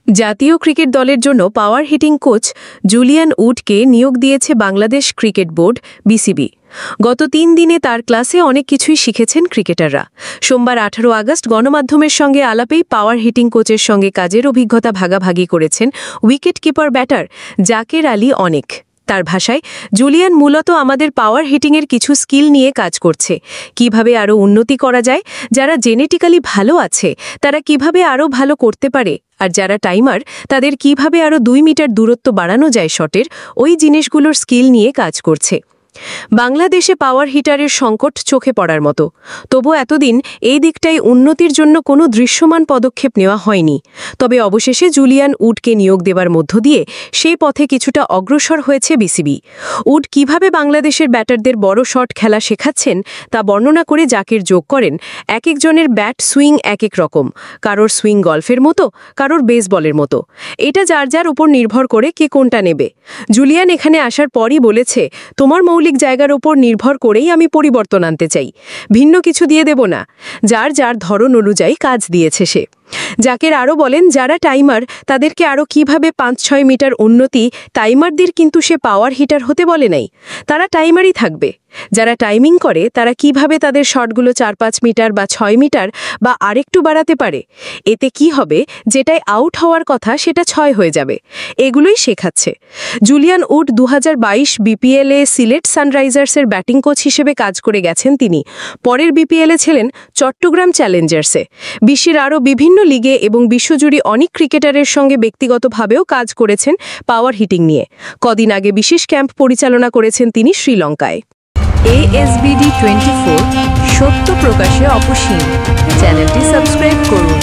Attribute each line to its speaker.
Speaker 1: জাতীয় ক্রিকেট দলের জন্য পাওয়ার হিটিং কোচ জুলিয়ান উডকে নিয়োগ দিয়েছে বাংলাদেশ ক্রিকেট বোর্ড বিসিবি। গত ৩ দিনে তার ক্লাসে অনেক কিছুই শিখেছেন ক্রিকেটাররা। সোমবার ১৮ আগস্ট গণমাধ্যমের সঙ্গে আলাপেই পাওয়ার হিটিং কোচের সঙ্গে কাজের অভিজ্ঞতা ভাগাভাগি করেছেন wicket keeper batter Jaker Ali অনেক। তার ভাষায়, জুলিয়ান মূলত আমাদের পাওয়ার হিটিংয়ের কিছু স্কিল নিয়ে কাজ করছে। কিভাবে আরও উন্নতি করা যায়, যারা জেনেটিক্যালি ভালো আছে তারা কিভাবে আরও ভালো করতে পারে, আর যারা টাইমার তাদের কিভাবে আরও ২ মিটার দূরত্ব বাড়ানো যায় শটের, ওই জিনিসগুলোর স্কিল নিয়ে কাজ করছে। বাংলাদেশে পাওয়ার হিটারের সংকট চোখে পড়ার মতো, তবু এতদিন এই দিকটাই উন্নতির জন্য কোনো দৃশ্যমান পদক্ষেপ নেওয়া হয়নি। তবে অবশেষে জুলিয়ান উডকে নিয়োগ দেওয়ার মধ্য দিয়ে সেই পথে কিছুটা অগ্রসর হয়েছে বিসিবি। উড কিভাবে বাংলাদেশের ব্যাটারদের বড় শট খেলা শেখাচ্ছেন তা বর্ণনা করে জাকের যোগ করেন, এক একজনের ব্যাট সুইং এক এক রকম, কারোর সুইং গলফের মতো, কারোর বেসবলের মতো। এটা যার যার উপর নির্ভর করে কে কোনটা নেবে। জুলিয়ান এখানে আসার পরই বলেছে, তোমার মৌলিক জায়গার উপর নির্ভর করেই আমি পরিবর্তন আনতে চাই, ভিন্ন কিছু দিয়ে দেব না। যার যার ধরন অনুযায়ী কাজ দিয়েছে সে। জাকের আরও বলেন, যারা টাইমার তাদেরকে আরও কিভাবে ৫-৬ মিটার উন্নতি, টাইমারদের কিন্তু সে পাওয়ার হিটার হতে বলে নাই, তারা টাইমারই থাকবে। যারা টাইমিং করে তারা কিভাবে তাদের শটগুলো ৪-৫ মিটার বা ৬ মিটার বা আরেকটু বাড়াতে পারে। এতে কি হবে, যেটাই আউট হওয়ার কথা সেটা ৬ হয়ে যাবে। এগুলোই শেখাচ্ছে। জুলিয়ান উড ২০২২ বিপিএলে সিলেট সানরাইজার্সের ব্যাটিং কোচ হিসেবে কাজ করে গেছেন তিনি। পরের বিপিএলে ছিলেন চট্টগ্রাম চ্যালেঞ্জার্সে। বিশ্বের আরও বিভিন্ন লিগে এবং বিশ্বজুড়ে অনেক ক্রিকেটারের সঙ্গে ব্যক্তিগতভাবেও কাজ করেছেন পাওয়ার হিটিং নিয়ে। কদিন আগে বিশেষ ক্যাম্প পরিচালনা করেছেন তিনি শ্রীলঙ্কায়।
Speaker 2: ASBD24 সত্য প্রকাশে অপসীম। চ্যানেলটি সাবস্ক্রাইব করুন।